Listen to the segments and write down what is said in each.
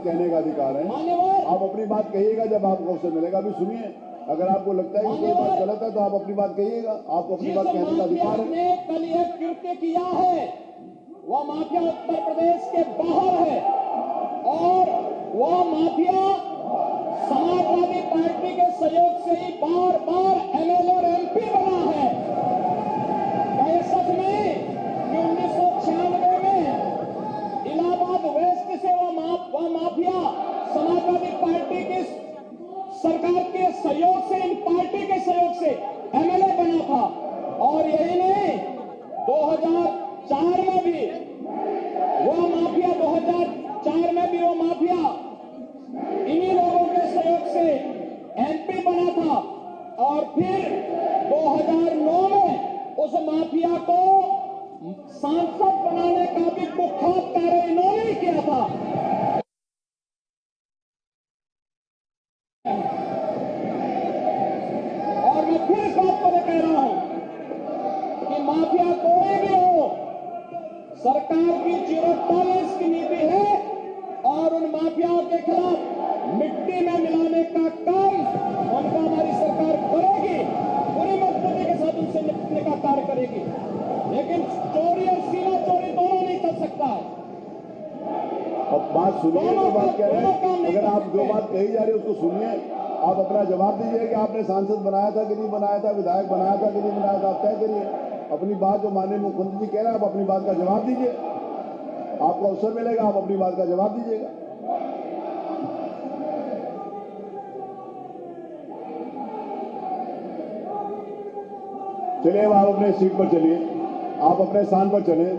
कहने का अधिकार है। आप अपनी बात कहिएगा जब आपको अवसर मिलेगा। अभी सुनिए, अगर आपको लगता है कि कोई बात गलत है तो आप अपनी बात कहिएगा। आपको अपनी बात कहने का अधिकार है। कल एक कृत्य किया है, वह माफिया उत्तर प्रदेश के बाहर है और वह माफिया समाजवादी पार्टी के सहयोग से ही बार बार एमएलए और एमपी बना है। क्या ये सच में कि 1996 में इलाहाबाद वेस्ट से वह माफिया समाजवादी पार्टी की सरकार के सहयोग से, इन पार्टी के सहयोग से एमएलए बना था? और यही नहीं, 2004 में भी वो माफिया 2004 में भी वो माफिया इन्हीं लोगों के सहयोग से एमपी बना था और फिर 2009 में उस माफिया को सांसद बनाने का भी कुख्यात कार्य इन्होंने ही किया था। और मैं फिर इस बात पर कह रहा हूं कि माफिया कोई भी हो, सरकार की 0 टॉलरेंस की नीति है और उन माफियाओं के खिलाफ मिट्टी में मिलाने का काम उनका हमारी सरकार करेगी, पूरी मजबूती के साथ उनसे निपटने का कार्य करेगी। लेकिन चोरी और सीना चोरी दोनों नहीं कर सकता है। अब बात सुनिए, जो बात कह रहे हैं, अगर आप जो बात कही जा रही है उसको सुनिए। आप अपना जवाब दीजिए कि आपने सांसद बनाया था कि नहीं बनाया था, विधायक बनाया था कि नहीं बनाया था, आप तय करिए। अपनी बात जो माननीय मुख्यमंत्री जी कह रहे हैं, आप अपनी बात का जवाब दीजिए। आपको अवसर मिलेगा, आप अपनी बात का जवाब दीजिएगा। चलिए, अब आप अपने सीट पर चलिए, आप अपने स्थान पर चलें,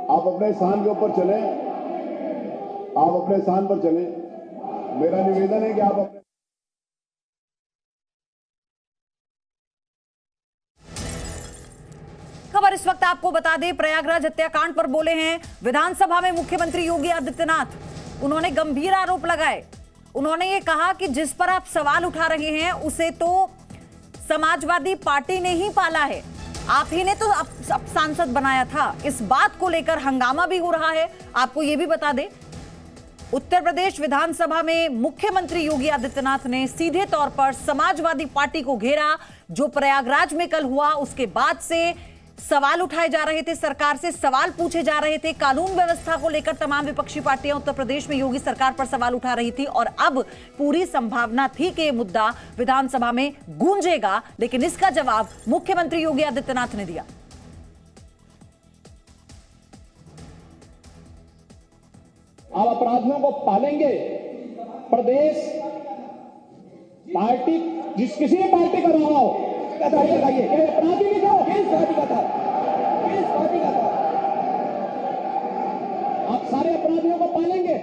आप अपने स्थान के ऊपर चलें, आप अपने स्थान पर चलें। मेरा निवेदन है कि आप अपने खबर इस वक्त आपको बता दें, प्रयागराज हत्याकांड पर बोले हैं विधानसभा में मुख्यमंत्री योगी आदित्यनाथ। उन्होंने गंभीर आरोप लगाए। उन्होंने ये कहा कि जिस पर आप सवाल उठा रहे हैं उसे तो समाजवादी पार्टी ने ही पाला है, आप ही ने तो अब सांसद बनाया था। इस बात को लेकर हंगामा भी हो रहा है। आपको ये भी बता दें, उत्तर प्रदेश विधानसभा में मुख्यमंत्री योगी आदित्यनाथ ने सीधे तौर पर समाजवादी पार्टी को घेरा। जो प्रयागराज में कल हुआ, उसके बाद से सवाल उठाए जा रहे थे, सरकार से सवाल पूछे जा रहे थे। कानून व्यवस्था को लेकर तमाम विपक्षी पार्टियां उत्तर प्रदेश में योगी सरकार पर सवाल उठा रही थी और अब पूरी संभावना थी कि ये मुद्दा विधानसभा में गूंजेगा, लेकिन इसका जवाब मुख्यमंत्री योगी आदित्यनाथ ने दिया। आप अपराधियों को पालेंगे, प्रदेश पार्टी जिस किसी भी पार्टी का रहा हो, अपराधी भी था, किस पार्टी का था, किस पार्टी का था, आप सारे अपराधियों को पालेंगे,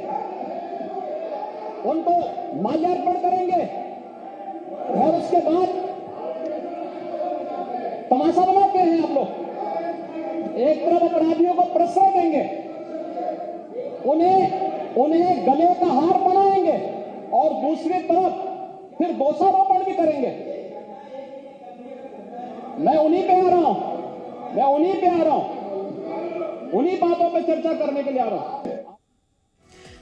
उनको माल्यार्पण करेंगे और उसके बाद तमाशा बनाते हैं आप लोग। एक तरफ अपराधियों को प्रश्रय देंगे, उन्हें गले का हार बनाएंगे और दूसरी तरफ फिर दोषारोपण भी करेंगे। मैं उन्हीं पे आ रहा हूं, उन्हीं बातों पे चर्चा करने के लिए आ रहा हूं।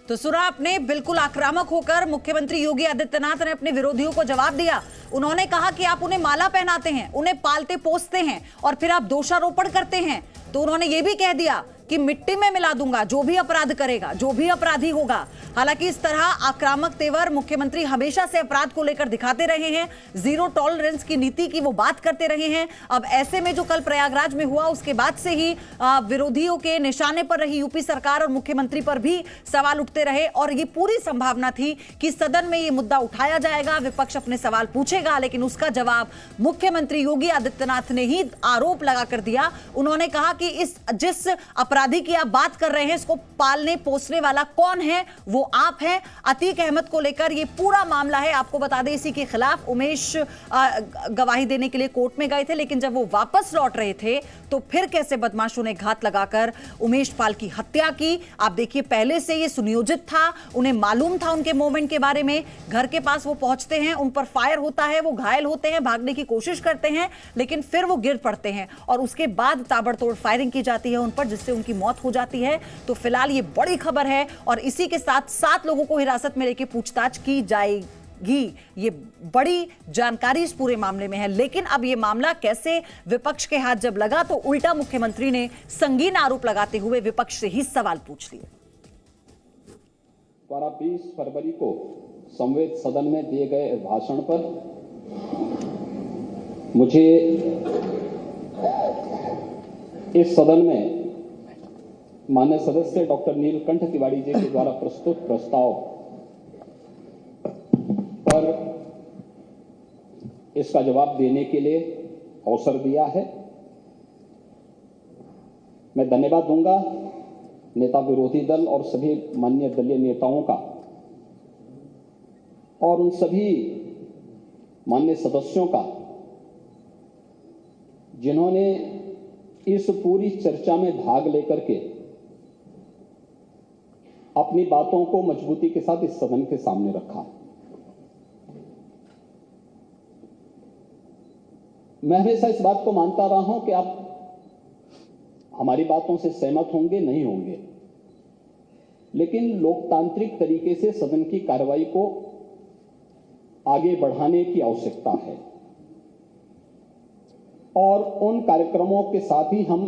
तो सुना आपने, बिल्कुल आक्रामक होकर मुख्यमंत्री योगी आदित्यनाथ ने अपने विरोधियों को जवाब दिया। उन्होंने कहा कि आप उन्हें माला पहनाते हैं, उन्हें पालते पोसते हैं और फिर आप दोषारोपण करते हैं। तो उन्होंने ये भी कह दिया कि मिट्टी में मिला दूंगा जो भी अपराध करेगा, जो भी अपराधी होगा। हालांकि इस तरह आक्रामक तेवर मुख्यमंत्री हमेशा से अपराध को लेकर दिखाते रहे हैं, 0 टॉलरेंस की नीति की वो बात करते रहे हैं। अब ऐसे में जो कल प्रयागराज में हुआ, उसके बाद से ही विरोधियों के निशाने पर रही यूपी सरकार और मुख्यमंत्री पर भी सवाल उठते रहे और ये पूरी संभावना थी कि सदन में ये मुद्दा उठाया जाएगा, विपक्ष अपने सवाल पूछेगा, लेकिन उसका जवाब मुख्यमंत्री योगी आदित्यनाथ ने ही आरोप लगाकर दिया। उन्होंने कहा कि जिस अपराधी की आप बात कर रहे हैं, इसको पालने पोसने वाला कौन है? वो आप हैं। अतीक अहमद को लेकर ये पूरा मामला है। आपको बता दें, इसी के खिलाफ उमेश गवाही देने के लिए कोर्ट में गए थे, लेकिन जब वो वापस लौट रहे थे तो फिर कैसे बदमाशों ने घात लगाकर उमेश पाल की हत्या की। आप देखिए, पहले से ये सुनियोजित था, उन्हें मालूम था उनके मूवमेंट के बारे में। घर के पास वो पहुंचते हैं, उन पर फायर होता है, वो घायल होते हैं, भागने की कोशिश करते हैं, लेकिन फिर वो गिर पड़ते हैं और उसके बाद ताबड़तोड़ फायरिंग की जाती है उन पर, जिससे उनकी की मौत हो जाती है। तो फिलहाल ये बड़ी खबर है और इसी के साथ 7 लोगों को हिरासत में लेकर पूछताछ की जाएगी। ये बड़ी जानकारी इस पूरे मामले में है। लेकिन अब ये मामला कैसे विपक्ष के हाथ जब लगा तो उल्टा मुख्यमंत्री ने संगीन आरोप लगाते हुए विपक्ष से ही सवाल पूछ लिए। द्वारा 20 फरवरी को संवेद सदन में दिए गए भाषण पर मुझे इस सदन में माननीय सदस्य डॉक्टर नीलकंठ तिवारी जी के द्वारा प्रस्तुत प्रस्ताव पर इसका जवाब देने के लिए अवसर दिया है। मैं धन्यवाद दूंगा नेता विरोधी दल और सभी माननीय दलीय नेताओं का और उन सभी माननीय सदस्यों का जिन्होंने इस पूरी चर्चा में भाग लेकर के अपनी बातों को मजबूती के साथ इस सदन के सामने रखा। मैं हमेशा इस बात को मानता रहा हूं कि आप हमारी बातों से सहमत होंगे नहीं होंगे, लेकिन लोकतांत्रिक तरीके से सदन की कार्रवाई को आगे बढ़ाने की आवश्यकता है और उन कार्यक्रमों के साथ ही हम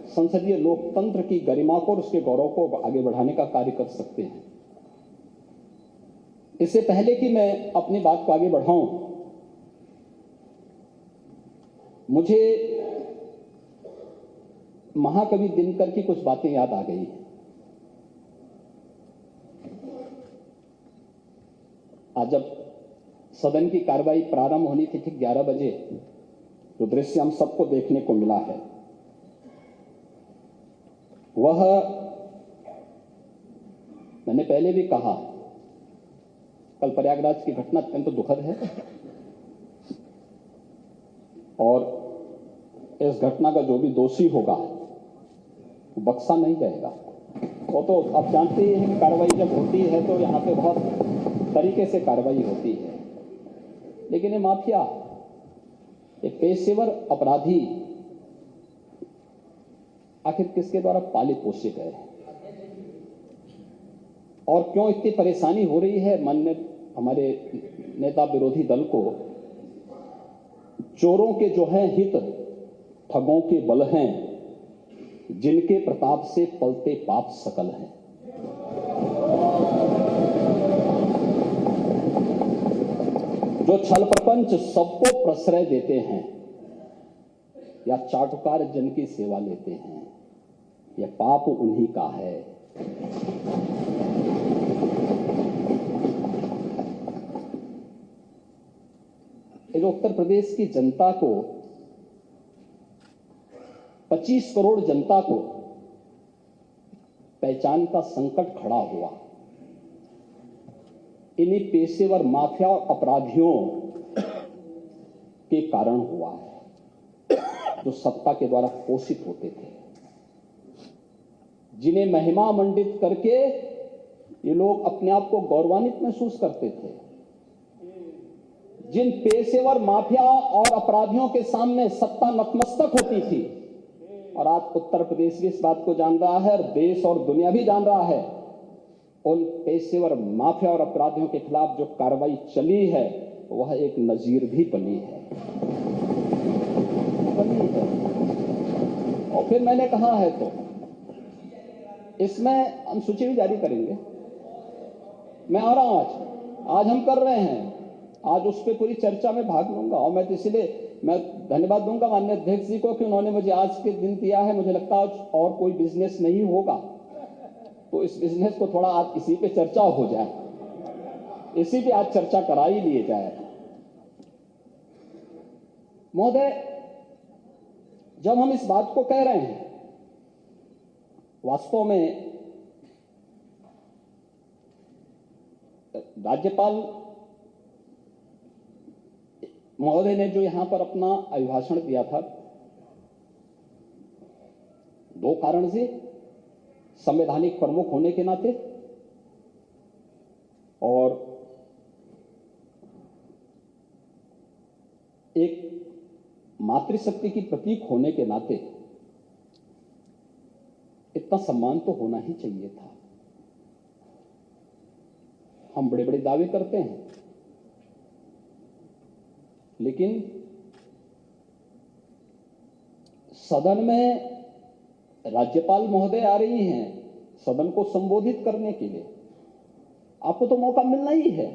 संसदीय लोकतंत्र की गरिमा को और उसके गौरव को आगे बढ़ाने का कार्य कर सकते हैं। इससे पहले कि मैं अपनी बात को आगे बढ़ाऊं, मुझे महाकवि दिनकर की कुछ बातें याद आ गई। आज जब सदन की कार्रवाई प्रारंभ होनी थी ठीक 11 बजे, जो दृश्य हम सबको देखने को मिला है वह, मैंने पहले भी कहा, कल प्रयागराज की घटना अत्यंत दुखद है और इस घटना का जो भी दोषी होगा वो बख्शा नहीं जाएगा। वो तो आप जानते ही हैं, कार्रवाई जब होती है तो यहाँ पे बहुत तरीके से कार्रवाई होती है, लेकिन ये माफिया, ये पेशेवर अपराधी आखिर किसके द्वारा पाले पोसे गए और क्यों इतनी परेशानी हो रही है? माननीय हमारे नेता विरोधी दल को चोरों के जो है हित ठगों के बल हैं, जिनके प्रताप से पलते पाप सकल हैं। जो छल प्रपंच सबको प्रश्रय देते हैं या चाटुकार जन की सेवा लेते हैं, यह पाप उन्हीं का है। ये जो उत्तर प्रदेश की जनता को, 25 करोड़ जनता को पहचान का संकट खड़ा हुआ, इन्हीं पेशेवर माफिया और अपराधियों के कारण हुआ है, जो सत्ता के द्वारा पोषित होते थे, जिन्हें महिमा मंडित करके ये लोग अपने आप को गौरवान्वित महसूस करते थे। जिन पेशेवर माफिया और अपराधियों के सामने सत्ता नतमस्तक होती थी, और आज उत्तर प्रदेश भी इस बात को जान रहा है और देश और दुनिया भी जान रहा है, उन पेशेवर माफिया और अपराधियों के खिलाफ जो कार्रवाई चली है वह एक नजीर भी बनी है। और फिर मैंने कहा है तो इसमें हम सूची भी जारी करेंगे। मैं आ रहा हूं, आज हम कर रहे हैं, आज उस पर पूरी चर्चा में भाग लूंगा और मैं इसलिए मैं धन्यवाद दूंगा माननीय अध्यक्ष जी को कि उन्होंने मुझे आज के दिन दिया है। मुझे लगता है आज और कोई बिजनेस नहीं होगा तो इस बिजनेस को थोड़ा आज इसी पे चर्चा हो जाए, इसी पे आज चर्चा करा ही लिए जाए। महोदय, जब हम इस बात को कह रहे हैं, वास्तव में राज्यपाल महोदय ने जो यहां पर अपना अभिभाषण दिया था, 2 कारण से, संवैधानिक प्रमुख होने के नाते और एक मातृशक्ति की प्रतीक होने के नाते इतना सम्मान तो होना ही चाहिए था। हम बड़े बड़े दावे करते हैं, लेकिन सदन में राज्यपाल महोदय आ रही हैं सदन को संबोधित करने के लिए, आपको तो मौका मिलना ही है।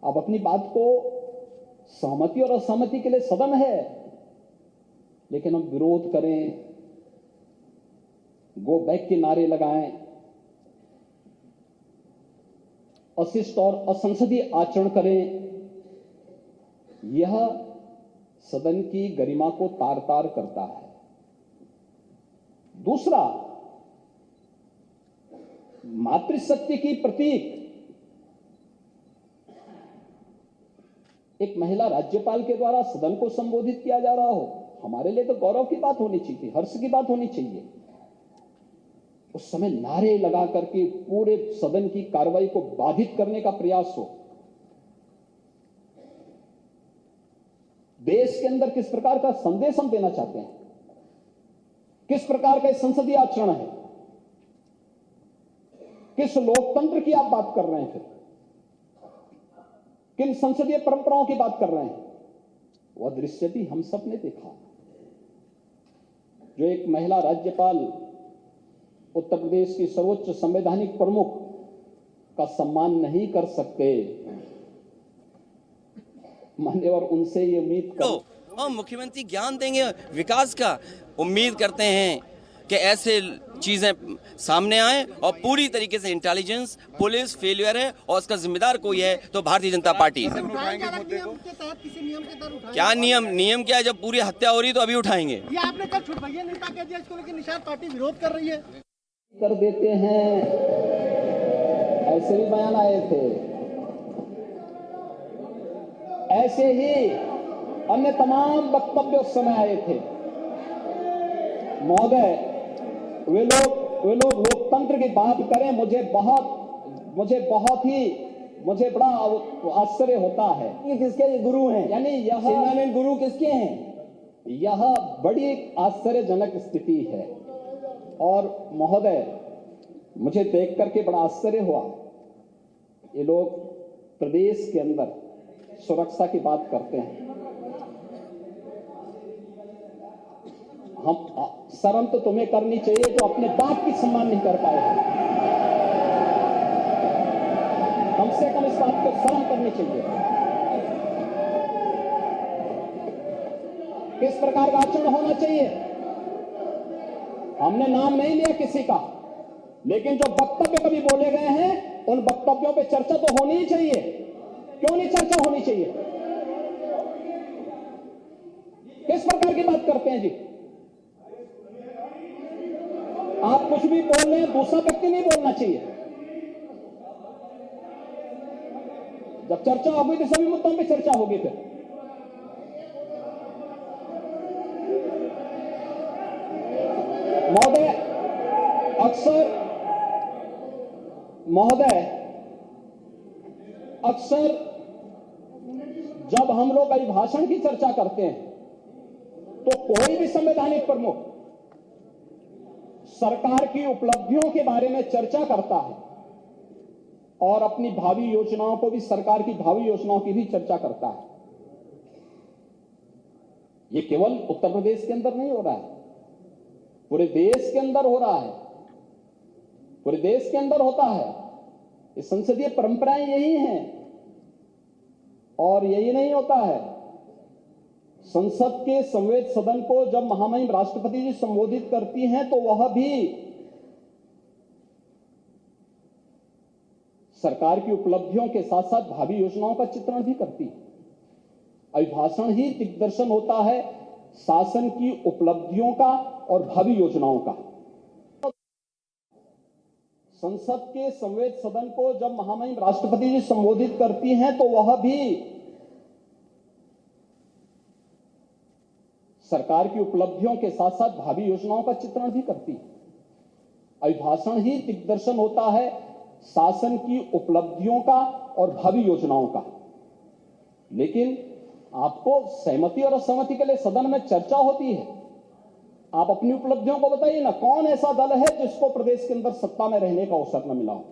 आप अपनी बात को, सहमति और असहमति के लिए सदन है, लेकिन हम विरोध करें, गो बैक के नारे लगाएं, अशिष्ट और असंसदीय आचरण करें, यह सदन की गरिमा को तार तार करता है। दूसरा, मातृशक्ति की प्रतीक एक महिला राज्यपाल के द्वारा सदन को संबोधित किया जा रहा हो, हमारे लिए तो गौरव की बात होनी चाहिए, हर्ष की बात होनी चाहिए। उस समय नारे लगा करके पूरे सदन की कार्रवाई को बाधित करने का प्रयास हो। देश के अंदर किस प्रकार का संदेश हम देना चाहते हैं, किस प्रकार का संसदीय आचरण है, किस लोकतंत्र की आप बात कर रहे हैं, फिर किन संसदीय परंपराओं की बात कर रहे हैं, वह दृश्य भी हम सब ने देखा। जो एक महिला राज्यपाल उत्तर प्रदेश की सर्वोच्च संवैधानिक प्रमुख का सम्मान नहीं कर सकते, मान्यवर उनसे ये उम्मीद करो। और मुख्यमंत्री ज्ञान देंगे विकास का, उम्मीद करते हैं कि ऐसे चीजें सामने आए और पूरी तरीके से इंटेलिजेंस पुलिस फेलियर है और उसका जिम्मेदार कोई है तो भारतीय जनता पार्टी है। क्या नियम क्या है? जब पूरी हत्या हो रही तो अभी उठाएंगे। ये आपने कल छुटवाइए नेता कह दिया, इसको लेकर निषाद पार्टी विरोध कर रही है। कर देते हैं, ऐसे भी बयान आए थे। ऐसे ही अन्य तमाम वक्तव्य उस समय आए थे। महोदय, वे लोग लोकतंत्र की बात करें, मुझे बड़ा आश्चर्य होता है। ये किसके गुरु हैं? यानी यह गुरु किसके हैं? यह बड़ी आश्चर्यजनक स्थिति है। और महोदय, मुझे देख करके बड़ा आश्चर्य हुआ। ये लोग प्रदेश के अंदर सुरक्षा की बात करते हैं। हम शर्म तो तुम्हें करनी चाहिए जो अपने बाप की सम्मान नहीं कर पाए हैं। कम से कम इस बात को शर्म करनी चाहिए। किस प्रकार का आचरण होना चाहिए? हमने नाम नहीं लिया किसी का, लेकिन जो वक्तव्य कभी बोले गए हैं उन वक्तव्यों पे चर्चा तो होनी ही चाहिए। क्यों नहीं चर्चा होनी चाहिए? किस प्रकार की बात करते हैं जी? आप कुछ भी बोल रहे हैं, दूसरा व्यक्ति नहीं बोलना चाहिए। जब चर्चा होगी तो सभी मुद्दों पे चर्चा होगी। फिर महोदय, अक्सर जब हम लोग अभिभाषण की चर्चा करते हैं तो कोई भी संवैधानिक प्रमुख सरकार की उपलब्धियों के बारे में चर्चा करता है और अपनी भावी योजनाओं को भी, सरकार की भावी योजनाओं की भी चर्चा करता है। यह केवल उत्तर प्रदेश के अंदर नहीं हो रहा है, पूरे देश के अंदर हो रहा है, पूरे देश के अंदर होता है। ये संसदीय परंपराएं यही हैं। और यही नहीं होता है, संसद के संवैध सदन को जब महामहिम राष्ट्रपति जी संबोधित करती हैं तो वह भी सरकार की उपलब्धियों के साथ साथ भावी योजनाओं का चित्रण भी करती है। अभिभाषण ही दिग्दर्शन होता है शासन की उपलब्धियों का और भावी योजनाओं का। संसद के संवैध सदन को जब महामहिम राष्ट्रपति जी संबोधित करती हैं तो वह भी सरकार की उपलब्धियों के साथ साथ भावी योजनाओं का चित्रण भी करती है। अभिभाषण ही दिग्दर्शन होता है शासन की उपलब्धियों का और भावी योजनाओं का। लेकिन आपको सहमति और असहमति के लिए सदन में चर्चा होती है, आप अपनी उपलब्धियों को बताइए ना, कौन ऐसा दल है जिसको प्रदेश के अंदर सत्ता में रहने का अवसर न मिला हो?